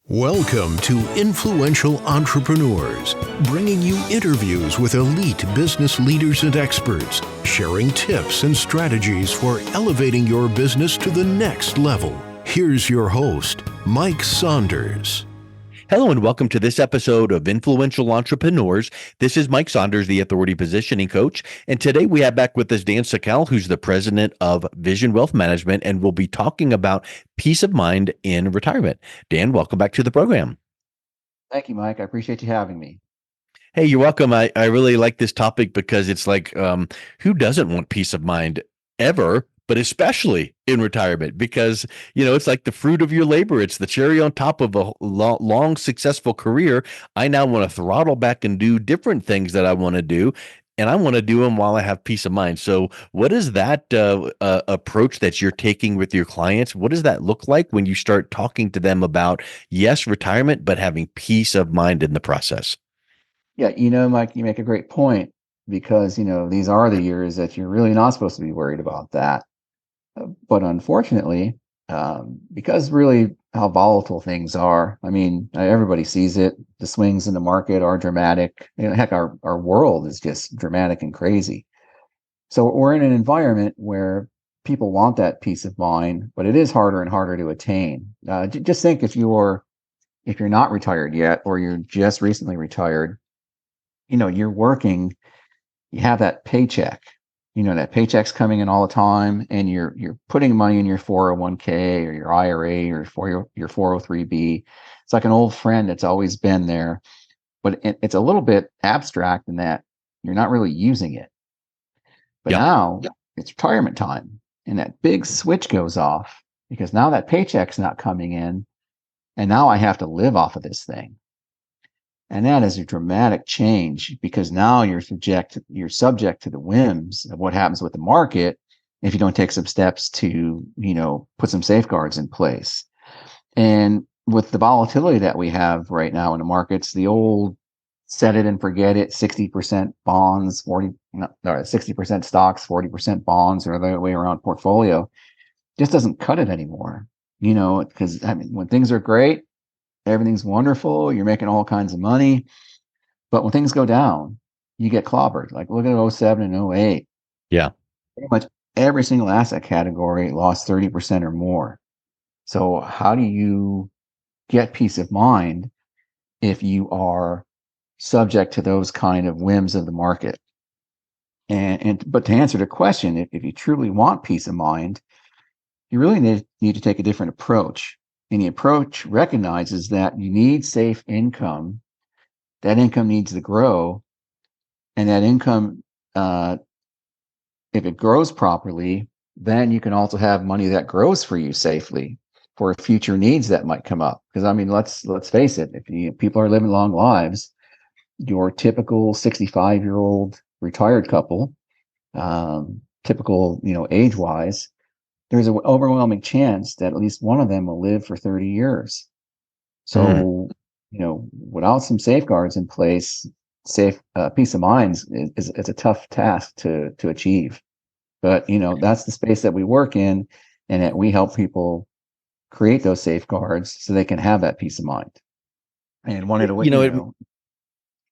Welcome to Influential Entrepreneurs, bringing you interviews with elite business leaders and experts, sharing tips and strategies for elevating your business to the next level. Here's your host, Mike Saunders. Hello and welcome to this episode of Influential Entrepreneurs. This is Mike Saunders, the Authority Positioning Coach. And today we have back with us Dan Saccal, who's the president of Vision Wealth Management, and we'll be talking about peace of mind in retirement. Dan, welcome back to the program. Thank you, Mike. I appreciate you having me. Hey, you're welcome. I really like this topic because it's like, who doesn't want peace of mind ever? But especially in retirement, because, it's like the fruit of your labor. It's the cherry on top of a long, successful career. I now want to throttle back and do different things that I want to do, and I want to do them while I have peace of mind. So what is that approach that you're taking with your clients? What does that look like when you start talking to them about, yes, retirement, but having peace of mind in the process? Yeah, Mike, you make a great point because, these are the years that you're really not supposed to be worried about that. But unfortunately, because really how volatile things are, everybody sees it. The swings in the market are dramatic. Heck, our world is just dramatic and crazy. So we're in an environment where people want that peace of mind, but it is harder and harder to attain. Just think if you're not retired yet, or you're just recently retired, you're working, you have that paycheck. That paycheck's coming in all the time, and you're putting money in your 401k or your IRA or for your 403b. It's like an old friend that's always been there, but it's a little bit abstract in that you're not really using it. But now it's retirement time, and that big switch goes off because now that paycheck's not coming in, and now I have to live off of this thing. And that is a dramatic change because now you're subject to the whims of what happens with the market if you don't take some steps to, put some safeguards in place. And with the volatility that we have right now in the markets, the old set it and forget it, 60% bonds, 60% stocks, 40% bonds, or the other way around portfolio, just doesn't cut it anymore. Because when things are great, everything's wonderful. You're making all kinds of money. But when things go down, you get clobbered. Like look at 07 and 08. Yeah. Pretty much every single asset category lost 30% or more. So how do you get peace of mind if you are subject to those kind of whims of the market? But to answer the question, if you truly want peace of mind, you really need to take a different approach. And the approach recognizes that you need safe income. That income needs to grow. And that income, if it grows properly, then you can also have money that grows for you safely for future needs that might come up. Because let's face it, if people are living long lives, your typical 65-year-old retired couple, typical, age-wise, there's an overwhelming chance that at least one of them will live for 30 years. So, without some safeguards in place, peace of mind is a tough task to achieve. But, that's the space that we work in, and that we help people create those safeguards so they can have that peace of mind. And one of the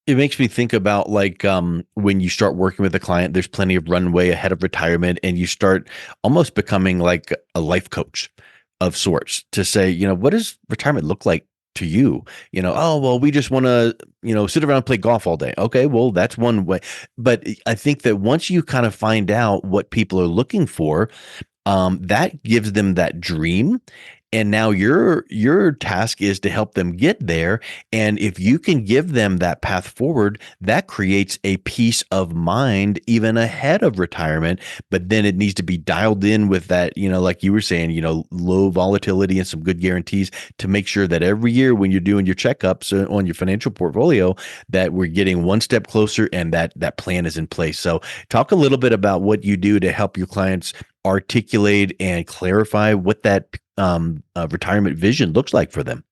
It makes me think about when you start working with a client, there's plenty of runway ahead of retirement, and you start almost becoming like a life coach of sorts to say, what does retirement look like to you? Oh, well, we just want to, sit around and play golf all day. Okay, well, that's one way. But I think that once you kind of find out what people are looking for, that gives them that dream. And now your task is to help them get there. And if you can give them that path forward, that creates a peace of mind even ahead of retirement. But then it needs to be dialed in with that, like you were saying, low volatility and some good guarantees to make sure that every year when you're doing your checkups on your financial portfolio, that we're getting one step closer and that plan is in place. So talk a little bit about what you do to help your clients articulate and clarify what that retirement vision looks like for them.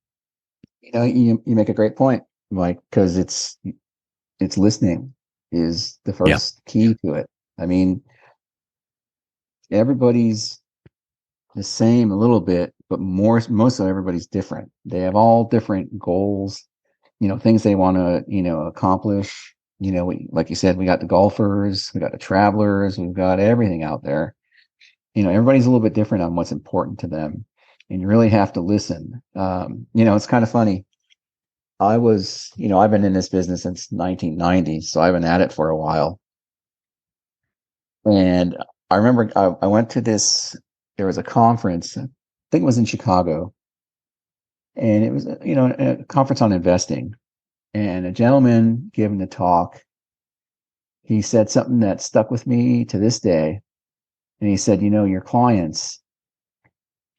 You make a great point, Mike, because it's listening is the first key to it. Everybody's the same a little bit, but most of everybody's different. They have all different goals, things they want to, accomplish. Like you said, we got the golfers, we got the travelers, we've got everything out there. Everybody's a little bit different on what's important to them, and you really have to listen. It's kind of funny. I've been in this business since 1990, so I've been at it for a while. And I remember I went to there was a conference, I think it was in Chicago, and it was, a conference on investing. And a gentleman giving the talk, he said something that stuck with me to this day. And he said, your clients,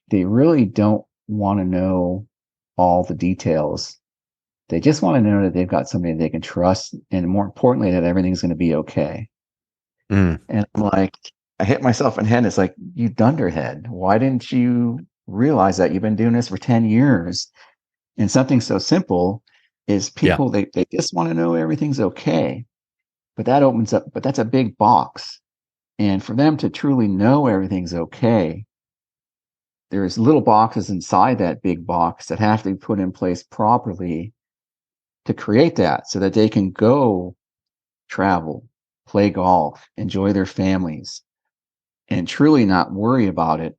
they really don't want to know all the details. They just want to know that they've got somebody they can trust, and more importantly, that everything's going to be okay. Mm. And I'm like, I hit myself in the head. It's like, you dunderhead. Why didn't you realize that you've been doing this for 10 years? And something so simple is people, they just want to know everything's okay. But that's a big box. And for them to truly know everything's okay, there's little boxes inside that big box that have to be put in place properly to create that, so that they can go travel, play golf, enjoy their families, and truly not worry about it,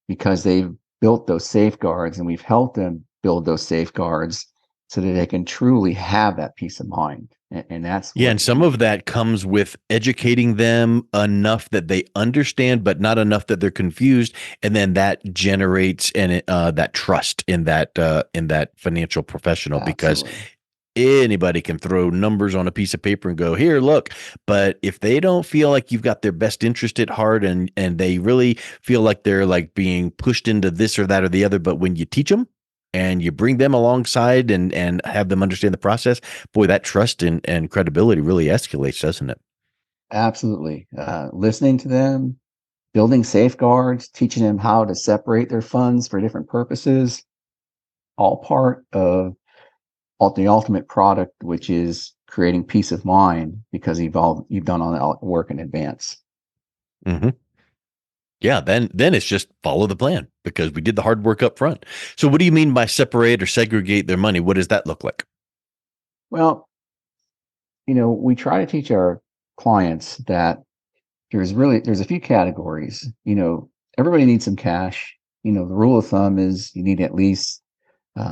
because they've built those safeguards and we've helped them build those safeguards so that they can truly have that peace of mind. And that's Yeah, and some of that comes with educating them enough that they understand, but not enough that they're confused, and then that generates that trust in that financial professional, because absolutely. anybody can throw numbers on a piece of paper and go, here, look. But if they don't feel like you've got their best interest at heart, and they really feel like they're like being pushed into this or that or the other, but when you teach them and you bring them alongside and have them understand the process, boy, that trust and credibility really escalates, doesn't it? Absolutely. Listening to them, building safeguards, teaching them how to separate their funds for different purposes, all part of the ultimate product, which is creating peace of mind, because you've done all that work in advance. Mm-hmm. Yeah, then it's just follow the plan, because we did the hard work up front. So what do you mean by separate or segregate their money? What does that look like? Well, we try to teach our clients that there's a few categories. Everybody needs some cash. The rule of thumb is you need at least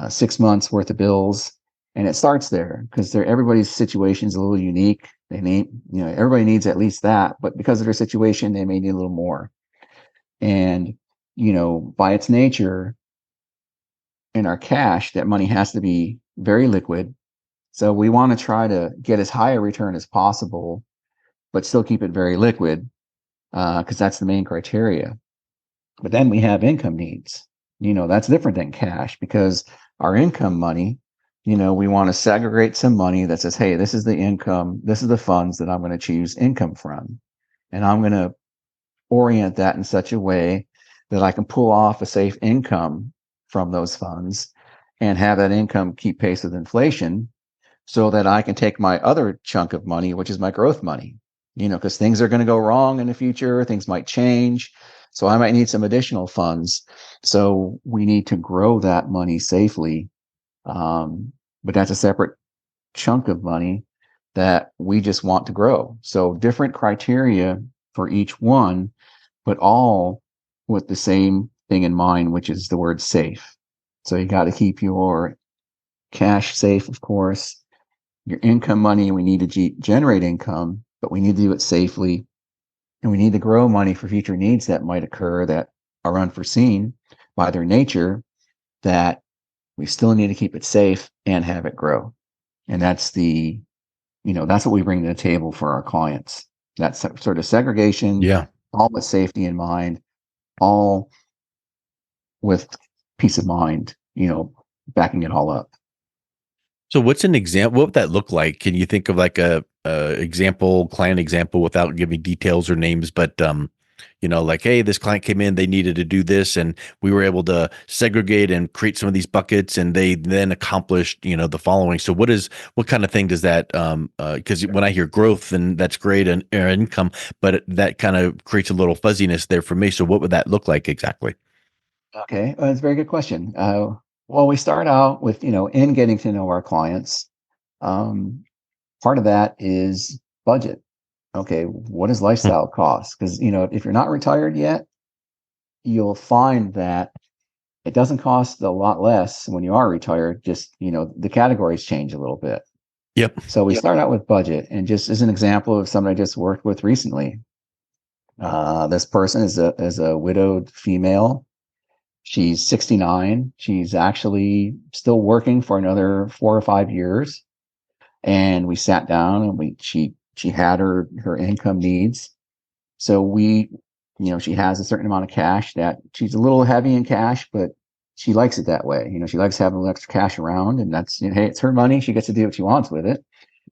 6 months worth of bills, and it starts there, because everybody's situation is a little unique. They need, everybody needs at least that, but because of their situation, they may need a little more. And by its nature, in our cash, that money has to be very liquid. So we want to try to get as high a return as possible, but still keep it very liquid, because that's the main criteria. But then we have income needs. That's different than cash, because our income money, we want to segregate some money that says, hey, this is the income, this is the funds that I'm going to choose income from. And I'm going to orient that in such a way that I can pull off a safe income from those funds and have that income keep pace with inflation, so that I can take my other chunk of money, which is my growth money, because things are going to go wrong in the future, things might change. So I might need some additional funds. So we need to grow that money safely. But that's a separate chunk of money that we just want to grow. So different criteria for each one, but all with the same thing in mind, which is the word safe. So you got to keep your cash safe, of course. Your income money, we need to generate income, but we need to do it safely. And we need to grow money for future needs that might occur that are unforeseen by their nature, that we still need to keep it safe and have it grow. And that's that's what we bring to the table for our clients. That sort of segregation, Yeah. all with safety in mind, all with peace of mind, backing it all up. So what's an example? What would that look like? Can you think of like a client example, without giving details or names, but like, hey, this client came in, they needed to do this, and we were able to segregate and create some of these buckets, and they then accomplished, the following. So what kind of thing does that, because when I hear growth, then that's great, and income, but that kind of creates a little fuzziness there for me. So what would that look like exactly? Okay, that's a very good question. Well, we start out with, in getting to know our clients, um, part of that is budget. Okay, what does Hmm. lifestyle cost? Because, if you're not retired yet, you'll find that it doesn't cost a lot less when you are retired. Just, the categories change a little bit. Yep. So we start out with budget. And just as an example of somebody I just worked with recently, this person is a widowed female. She's 69. She's actually still working for another 4 or 5 years. And we sat down and she had her income needs. So she has a certain amount of cash that she's a little heavy in cash, but she likes it that way. She likes having a little extra cash around, and that's, hey, it's her money. She gets to do what she wants with it.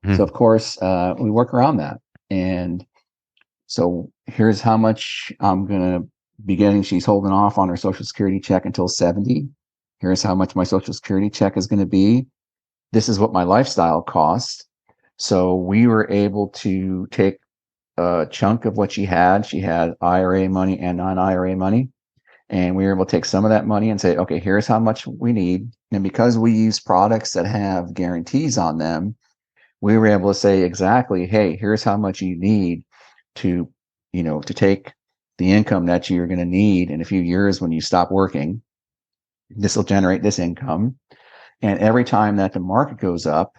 So Hmm. of course, we work around that. And so here's how much I'm gonna be getting. She's holding off on her Social Security check until 70. Here's how much my Social Security check is going to be. This is what my lifestyle costs. So we were able to take a chunk of what she had. She had IRA money and non-IRA money. And we were able to take some of that money and say, okay, here's how much we need. And because we use products that have guarantees on them, we were able to say exactly, hey, here's how much you need to, to take the income that you're going to need in a few years when you stop working. This will generate this income. And every time that the market goes up,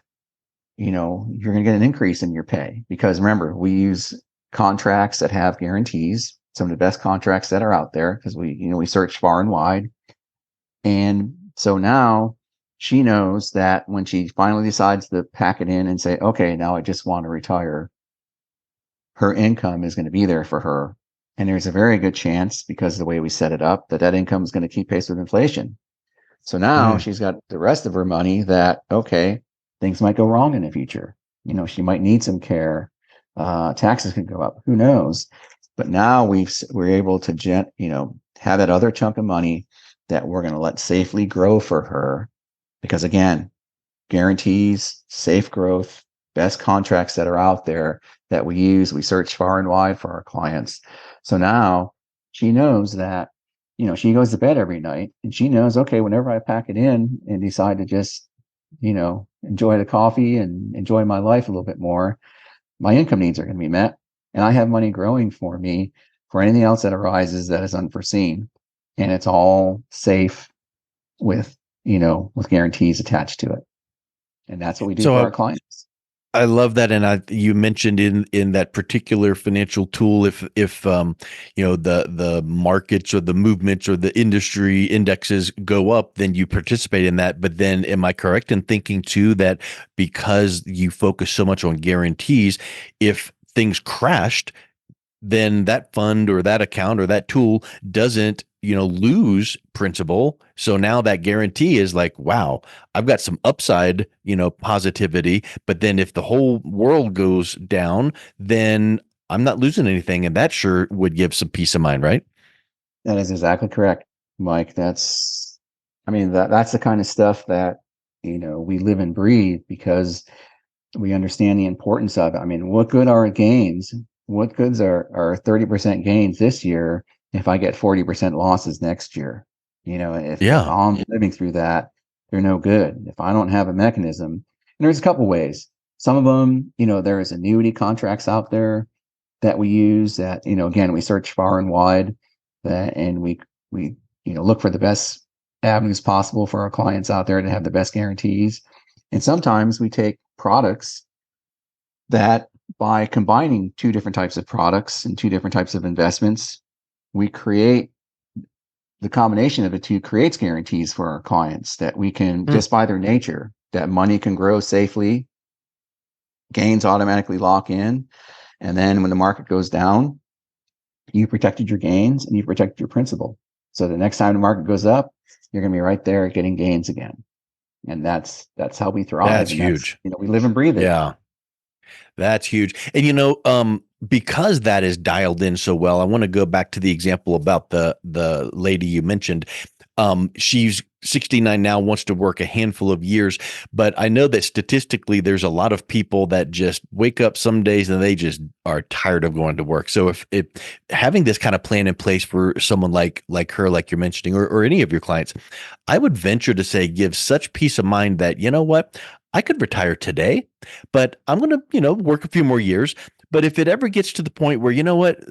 you're going to get an increase in your pay because remember, we use contracts that have guarantees, some of the best contracts that are out there because we search far and wide. And so now she knows that when she finally decides to pack it in and say, okay, now I just want to retire, her income is going to be there for her. And there's a very good chance because of the way we set it up that income is going to keep pace with inflation. So now Mm. she's got the rest of her money that, okay, things might go wrong in the future. She might need some care. Taxes could go up. Who knows? But now we're able to have that other chunk of money that we're going to let safely grow for her because again, guarantees, safe growth, best contracts that are out there that we use. We search far and wide for our clients. So now she knows that, she goes to bed every night and she knows, okay, whenever I pack it in and decide to just, enjoy the coffee and enjoy my life a little bit more, my income needs are going to be met. And I have money growing for me for anything else that arises that is unforeseen. And it's all safe with, with guarantees attached to it. And that's what we do for our So clients. I love that, and you mentioned in that particular financial tool, if the markets or the movements or the industry indexes go up, then you participate in that. But then, am I correct in thinking too that because you focus so much on guarantees, if things crashed, then that fund or that account or that tool doesn't, lose principal. So now that guarantee is like, wow, I've got some upside, positivity. But then if the whole world goes down, then I'm not losing anything. And that sure would give some peace of mind, right? That is exactly correct, Mike. I mean, that's the kind of stuff that, we live and breathe because we understand the importance of it. I mean, what good are gains? What goods are 30% gains this year if I get 40% losses next year? If Yeah. I'm living through that, they're no good. If I don't have a mechanism, and there's a couple ways. Some of them, there's annuity contracts out there that we use that, again, we search far and wide and we, look for the best avenues possible for our clients out there to have the best guarantees. And sometimes we take products that by combining two different types of products and two different types of investments, we create the combination of the two creates guarantees for our clients that we can Hmm. just by their nature that money can grow safely, gains automatically lock in, and then when the market goes down, you protected your gains and you protected your principal. So the next time the market goes up, you're going to be right there getting gains again. And that's how we thrive. That's And that's, huge. we live and breathe it. Yeah. That's huge. And because that is dialed in so well, I want to go back to the example about the lady you mentioned. She's 69 now, wants to work a handful of years. But I know that statistically, there's a lot of people that just wake up some days and they just are tired of going to work. So if having this kind of plan in place for someone like her, like you're mentioning, or any of your clients, I would venture to say give such peace of mind that, you know what, I could retire today, but I'm going to, work a few more years. But if it ever gets to the point where, you know what,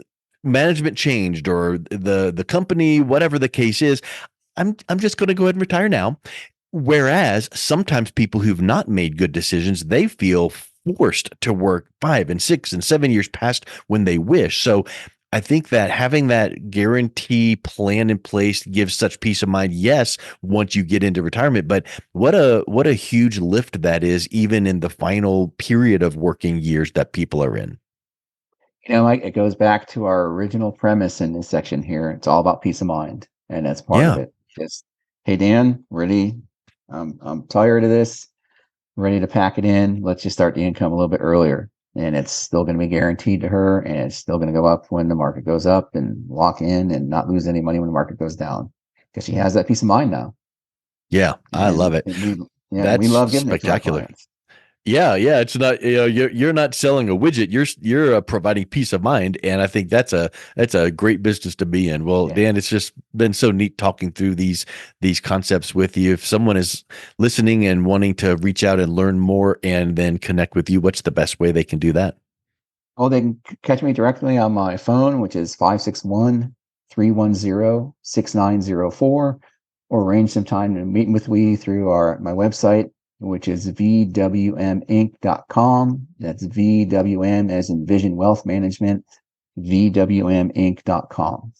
management changed or the company, whatever the case is, I'm just going to go ahead and retire now. Whereas sometimes people who've not made good decisions, they feel forced to work 5 and 6 and 7 years past when they wish. So I think that having that guarantee plan in place gives such peace of mind. Yes, once you get into retirement, but what a huge lift that is, even in the final period of working years that people are in. Mike, it goes back to our original premise in this section here. It's all about peace of mind, and that's part of Yeah. it. Just, hey, Dan, ready? I'm tired of this. Ready to pack it in. Let's just start the income a little bit earlier. And it's still going to be guaranteed to her, and it's still going to go up when the market goes up, and lock in and not lose any money when the market goes down, because she has that peace of mind now. Yeah, I love it. We love giving it to our spectacular. clients. Yeah, it's not, you're not selling a widget. You're providing peace of mind, and I think that's a great business to be in. Well, Yeah. Dan, it's just been so neat talking through these concepts with you. If someone is listening and wanting to reach out and learn more and then connect with you, what's the best way they can do that? Oh, they can catch me directly on my phone, which is 561-310-6904, or arrange some time to meet with me through my website, which is vwminc.com. That's VWM as in Vision Wealth Management, vwminc.com.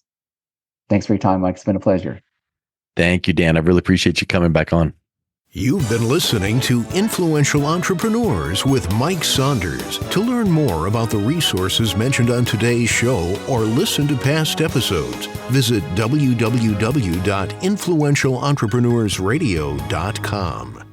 Thanks for your time, Mike. It's been a pleasure. Thank you, Dan. I really appreciate you coming back on. You've been listening to Influential Entrepreneurs with Mike Saunders. To learn more about the resources mentioned on today's show or listen to past episodes, visit www.influentialentrepreneurssradio.com.